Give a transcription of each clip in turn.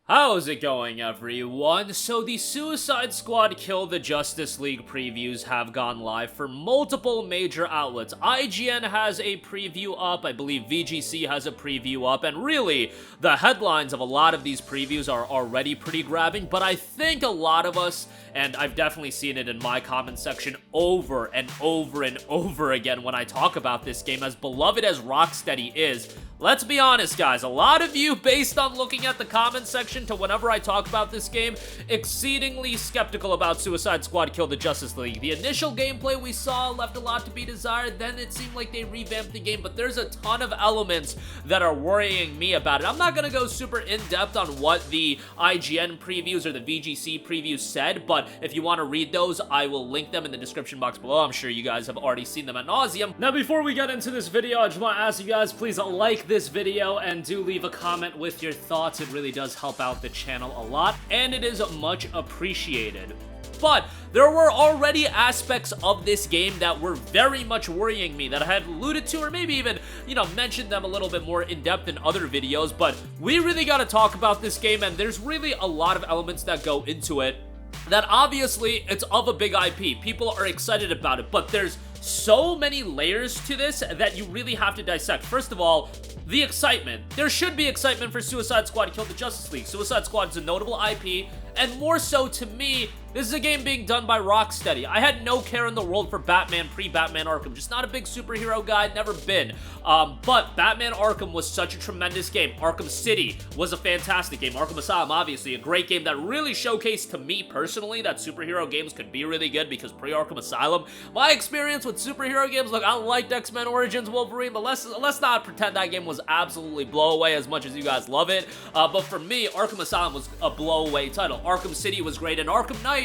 How's it going, everyone? So the Suicide Squad Kill the Justice League previews have gone live for multiple major outlets. IGN has a preview up, I believe VGC has a preview up, and really, the headlines of a lot of these previews are already pretty grabbing, but I think a lot of us, and I've definitely seen it in my comment section over and over and over again when I talk about this game, as beloved as Rocksteady is, let's be honest, guys, a lot of you, based on looking at the comment section to whenever I talk about this game, exceedingly skeptical about Suicide Squad Kill the Justice League. The initial gameplay we saw left a lot to be desired, then it seemed like they revamped the game, but there's a ton of elements that are worrying me about it. I'm not gonna go super in-depth on what the IGN previews or the VGC previews said, but if you want to read those, I will link them in the description box below. I'm sure you guys have already seen them ad nauseum. Now, before we get into this video, I just want to ask you guys, please like this video and do leave a comment with your thoughts. It really does help out the channel a lot, and it is much appreciated. But there were already aspects of this game that were very much worrying me that I had alluded to, or maybe even, mentioned them a little bit more in depth in other videos, but we really got to talk about this game, and there's really a lot of elements that go into it that obviously it's of a big IP. People are excited about it, but there's so many layers to this that you really have to dissect. First of all, the excitement. There should be excitement for Suicide Squad Kill the Justice League. Suicide Squad is a notable IP, and more so to me, this is a game being done by Rocksteady. I had no care in the world for Batman pre-Batman Arkham. Just not a big superhero guy, never been. But Batman Arkham was such a tremendous game. Arkham City was a fantastic game. Arkham Asylum, obviously, a great game that really showcased to me personally that superhero games could be really good, because pre-Arkham Asylum, my experience with superhero games, look, I liked X-Men Origins Wolverine, but let's not pretend that game was absolutely blow away as much as you guys love it. But for me, Arkham Asylum was a blow away title. Arkham City was great, and Arkham Knight,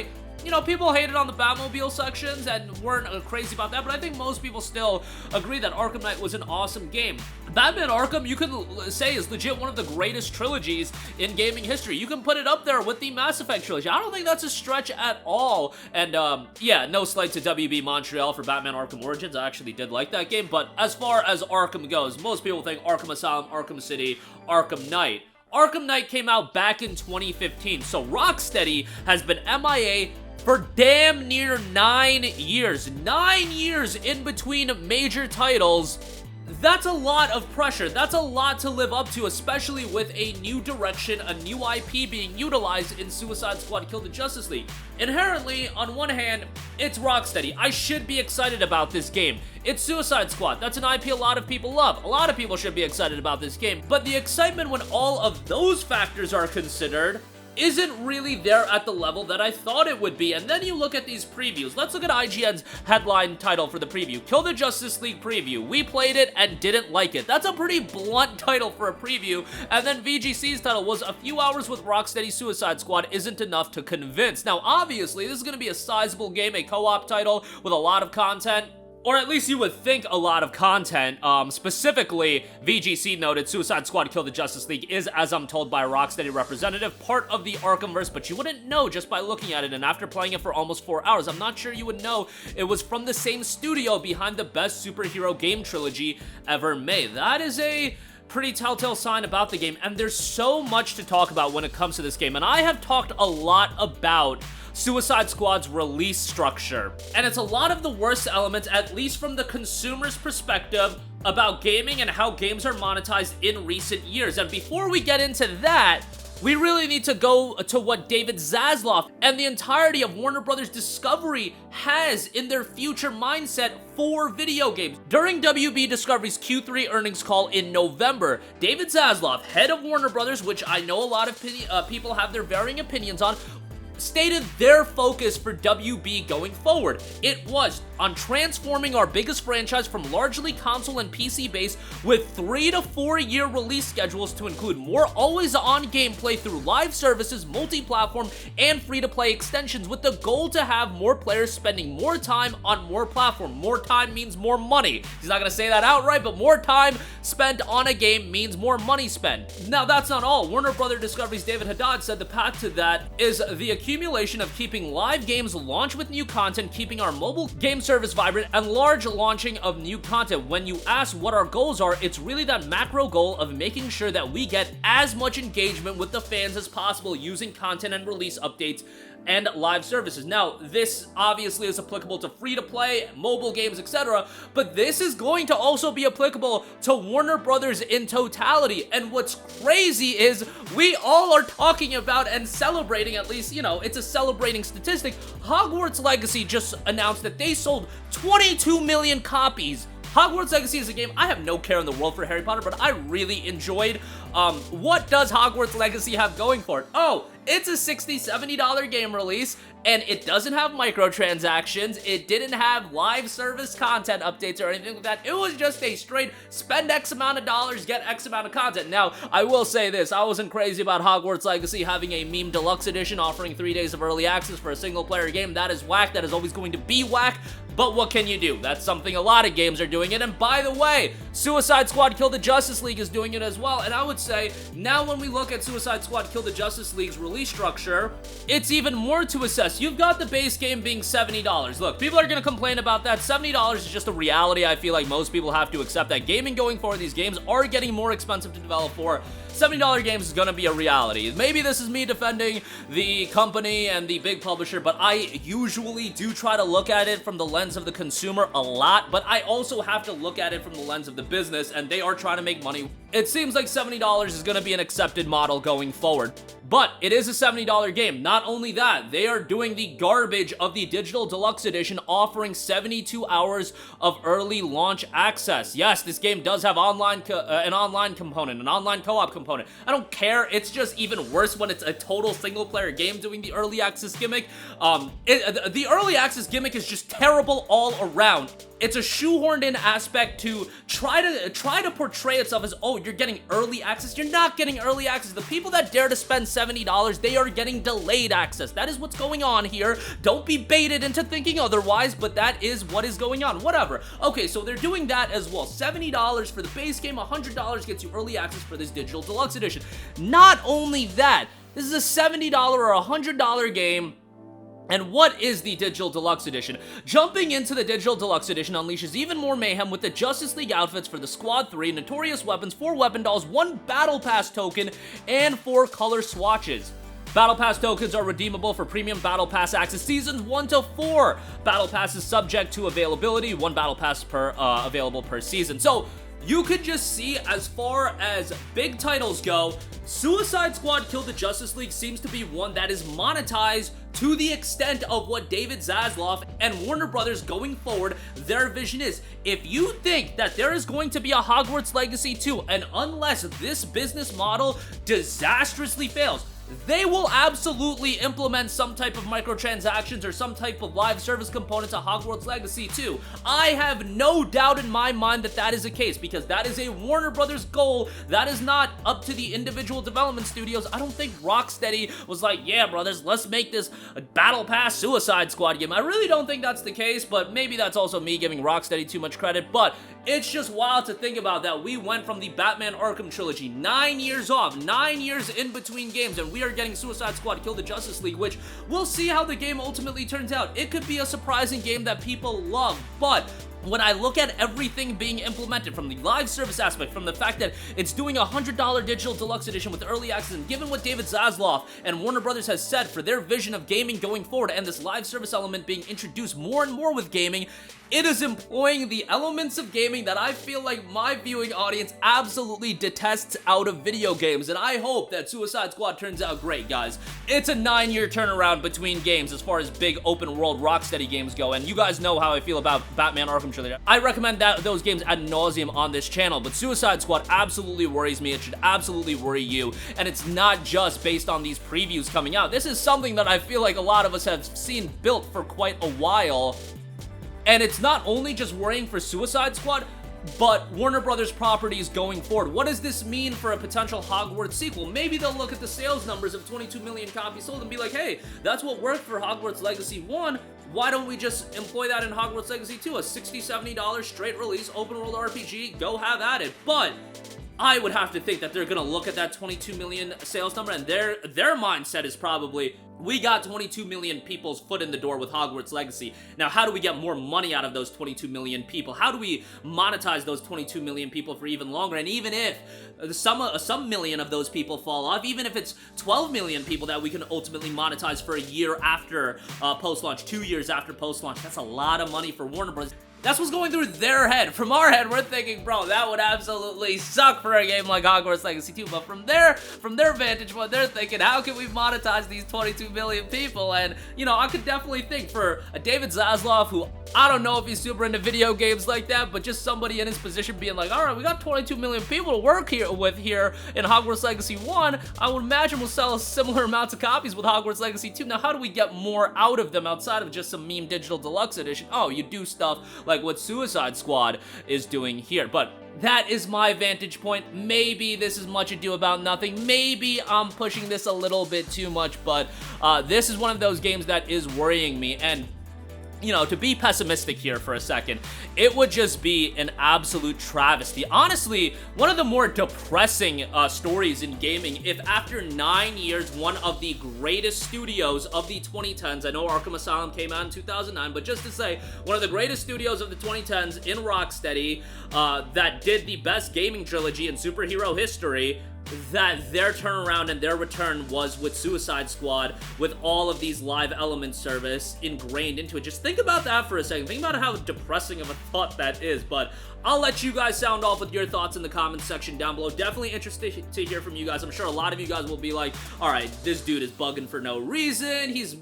people hated on the Batmobile sections and weren't crazy about that, but I think most people still agree that Arkham Knight was an awesome game. Batman Arkham, you can say, is legit one of the greatest trilogies in gaming history. You can put it up there with the Mass Effect trilogy. I don't think that's a stretch at all. And, yeah, no slight to WB Montreal for Batman Arkham Origins. I actually did like that game, but as far as Arkham goes, most people think Arkham Asylum, Arkham City, Arkham Knight. Arkham Knight came out back in 2015, so Rocksteady has been MIA for damn near 9 years. 9 years in between major titles. That's a lot of pressure. That's a lot to live up to, especially with a new direction, a new IP being utilized in Suicide Squad Kill the Justice League. Inherently, on one hand, it's Rocksteady. I should be excited about this game. It's Suicide Squad. That's an IP a lot of people love. A lot of people should be excited about this game. But the excitement when all of those factors are considered isn't really there at the level that I thought it would be. And then you look at these previews. Let's look at IGN's headline title for the preview. Kill the Justice League preview. We played it and didn't like it. That's a pretty blunt title for a preview. And then VGC's title was a few hours with Rocksteady Suicide Squad isn't enough to convince. Now, obviously, this is going to be a sizable game, a co-op title with a lot of content. Or at least you would think a lot of content. Specifically, VGC noted Suicide Squad Kill the Justice League is, as I'm told by a Rocksteady representative, part of the Arkhamverse, but you wouldn't know just by looking at it, and after playing it for almost 4 hours, I'm not sure you would know it was from the same studio behind the best superhero game trilogy ever made. That is a pretty telltale sign about the game, and there's so much to talk about when it comes to this game, and I have talked a lot about Suicide Squad's release structure, and it's a lot of the worst elements, at least from the consumer's perspective, about gaming and how games are monetized in recent years. And before we get into that, we really need to go to what David Zaslav and the entirety of Warner Brothers Discovery has in their future mindset for video games. During WB Discovery's Q3 earnings call in November, David Zaslav, head of Warner Brothers, which I know a lot of people have their varying opinions on, stated their focus for WB going forward. It was on transforming our biggest franchise from largely console and PC based with 3 to 4 year release schedules to include more always-on gameplay through live services, multi-platform, and free-to-play extensions, with the goal to have more players spending more time on more platform. More time means more money. He's not gonna say that outright, but more time spent on a game means more money spent. Now, that's not all. Warner Brothers Discovery's David Haddad said the path to that is the accumulation accumulation of keeping live games launch with new content, keeping our mobile game service vibrant, and large launching of new content. When you ask what our goals are, it's really that macro goal of making sure that we get as much engagement with the fans as possible using content and release updates and live services. Now, this obviously is applicable to free-to-play, mobile games, etc., but this is going to also be applicable to Warner Brothers in totality. And what's crazy is we all are talking about and celebrating, at least, you know, it's a celebrating statistic. Hogwarts Legacy just announced that they sold 22 million copies. Hogwarts Legacy is a game I have no care in the world for Harry Potter, but I really enjoyed. What does Hogwarts Legacy have going for it? Oh, it's a $60, $70 game release, and it doesn't have microtransactions. It didn't have live service content updates or anything like that. It was just a straight spend X amount of dollars, get X amount of content. Now, I will say this, I wasn't crazy about Hogwarts Legacy having a meme deluxe edition offering 3 days of early access for a single player game. That is whack. That is always going to be whack. But what can you do? That's something a lot of games are doing it. And by the way, Suicide Squad Kill the Justice League is doing it as well. And I would say, now when we look at Suicide Squad Kill the Justice League's release structure, it's even more to assess. You've got the base game being $70. Look, people are going to complain about that. $70 is just a reality. I feel like most people have to accept that gaming going forward, these games are getting more expensive to develop for. $70 games is going to be a reality. Maybe this is me defending the company and the big publisher, but I usually do try to look at it from the lens of the consumer a lot, but I also have to look at it from the lens of the business, and they are trying to make money. It seems like $70 is going to be an accepted model going forward. But it is a $70 game. Not only that, they are doing the garbage of the Digital Deluxe Edition, offering 72 hours of early launch access. Yes, this game does have an online component, an online co-op component. I don't care. It's just even worse when it's a total single-player game doing the early access gimmick. The early access gimmick is just terrible all around. It's a shoehorned in aspect to try to portray itself as, oh, you're getting early access. You're not getting early access. The people that dare to spend $70, they are getting delayed access. That is what's going on here. Don't be baited into thinking otherwise, but that is what is going on. Whatever. Okay, so they're doing that as well. $70 for the base game, $100 gets you early access for this Digital Deluxe Edition. Not only that, this is a $70 or $100 game. And what is the Digital Deluxe Edition? Jumping into the Digital Deluxe Edition unleashes even more mayhem with the Justice League outfits for the Squad 3, Notorious Weapons, 4 weapon dolls, 1 Battle Pass token, and 4 color swatches. Battle Pass tokens are redeemable for premium Battle Pass access seasons 1 to 4. Battle Pass is subject to availability, 1 Battle Pass per available per season. So you could just see, as far as big titles go, Suicide Squad Kill the Justice League seems to be one that is monetized to the extent of what David Zaslav and Warner Brothers going forward, their vision is. If you think that there is going to be a Hogwarts Legacy 2, and unless this business model disastrously fails, they will absolutely implement some type of microtransactions or some type of live service component to Hogwarts Legacy 2. I have no doubt in my mind that that is the case, because that is a Warner Brothers goal. That is not up to the individual development studios. I don't think Rocksteady was like, yeah, brothers, let's make this a Battle Pass Suicide Squad game. I really don't think that's the case, but maybe that's also me giving Rocksteady too much credit. But it's just wild to think about that we went from the Batman Arkham trilogy 9 years off, 9 years in between games, and we are getting Suicide Squad Kill the Justice League, which we'll see how the game ultimately turns out. It could be a surprising game that people love, but when I look at everything being implemented, from the live service aspect, from the fact that it's doing a $100 Digital Deluxe Edition with early access, and given what David Zaslav and Warner Brothers has said for their vision of gaming going forward, and this live service element being introduced more and more with gaming, it is employing the elements of gaming that I feel like my viewing audience absolutely detests out of video games, and I hope that Suicide Squad turns out great, guys. It's a 9-year turnaround between games as far as big open world Rocksteady games go, and you guys know how I feel about Batman Arkham Trilogy. I recommend those games ad nauseum on this channel, but Suicide Squad absolutely worries me. It should absolutely worry you, and it's not just based on these previews coming out. This is something that I feel like a lot of us have seen built for quite a while. And it's not only just worrying for Suicide Squad, but Warner Brothers properties going forward. What does this mean for a potential Hogwarts sequel? Maybe they'll look at the sales numbers of 22 million copies sold and be like, hey, that's what worked for Hogwarts Legacy 1. Why don't we just employ that in Hogwarts Legacy 2? A $60, $70 straight release open world RPG, go have at it. But I would have to think that they're gonna look at that 22 million sales number, and their mindset is probably, we got 22 million people's foot in the door with Hogwarts Legacy. Now, how do we get more money out of those 22 million people? How do we monetize those 22 million people for even longer? And even if some million of those people fall off, even if it's 12 million people that we can ultimately monetize for a year after post-launch, 2 years after post-launch, that's a lot of money for Warner Bros. That's what's going through their head. From our head, we're thinking, bro, that would absolutely suck for a game like Hogwarts Legacy 2. But from their vantage point, they're thinking, how can we monetize these 22 million people? And, you know, I could definitely think for a David Zaslav, who I don't know if he's super into video games like that, but just somebody in his position being like, all right, we got 22 million people to work with here in Hogwarts Legacy 1. I would imagine we'll sell similar amounts of copies with Hogwarts Legacy 2. Now, how do we get more out of them outside of just some meme digital deluxe edition? Oh, you do stuff like what Suicide Squad is doing here. But that is my vantage point. Maybe this is much ado about nothing. Maybe I'm pushing this a little bit too much, but this is one of those games that is worrying me. And you know, to be pessimistic here for a second, it would just be an absolute travesty. Honestly, one of the more depressing stories in gaming, if after 9 years, one of the greatest studios of the 2010s, I know Arkham Asylum came out in 2009, but just to say, one of the greatest studios of the 2010s in Rocksteady, that did the best gaming trilogy in superhero history, that their turnaround and their return was with Suicide Squad, with all of these live element service ingrained into it. Just think about that for a second. Think about how depressing of a thought that is. But I'll let you guys sound off with your thoughts in the comments section down below. Definitely interested to hear from you guys. I'm sure a lot of you guys will be like, all right, this dude is bugging for no reason. He's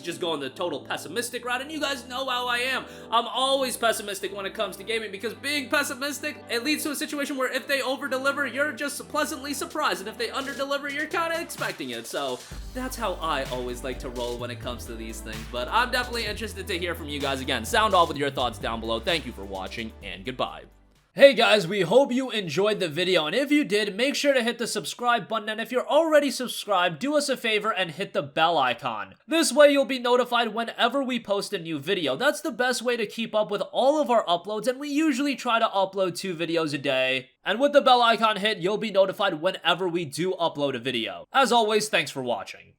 just going the total pessimistic route, and you guys know how I am. I'm always pessimistic when it comes to gaming, because being pessimistic, it leads to a situation where if they over-deliver, you're just pleasantly surprised, and if they under-deliver, you're kind of expecting it. So that's how I always like to roll when it comes to these things. But I'm definitely interested to hear from you guys. Again, sound off with your thoughts down below. Thank you for watching, and goodbye. Hey guys, we hope you enjoyed the video, and if you did, make sure to hit the subscribe button, and if you're already subscribed, do us a favor and hit the bell icon. This way you'll be notified whenever we post a new video. That's the best way to keep up with all of our uploads, and we usually try to upload 2 videos a day. And with the bell icon hit, you'll be notified whenever we do upload a video. As always, thanks for watching.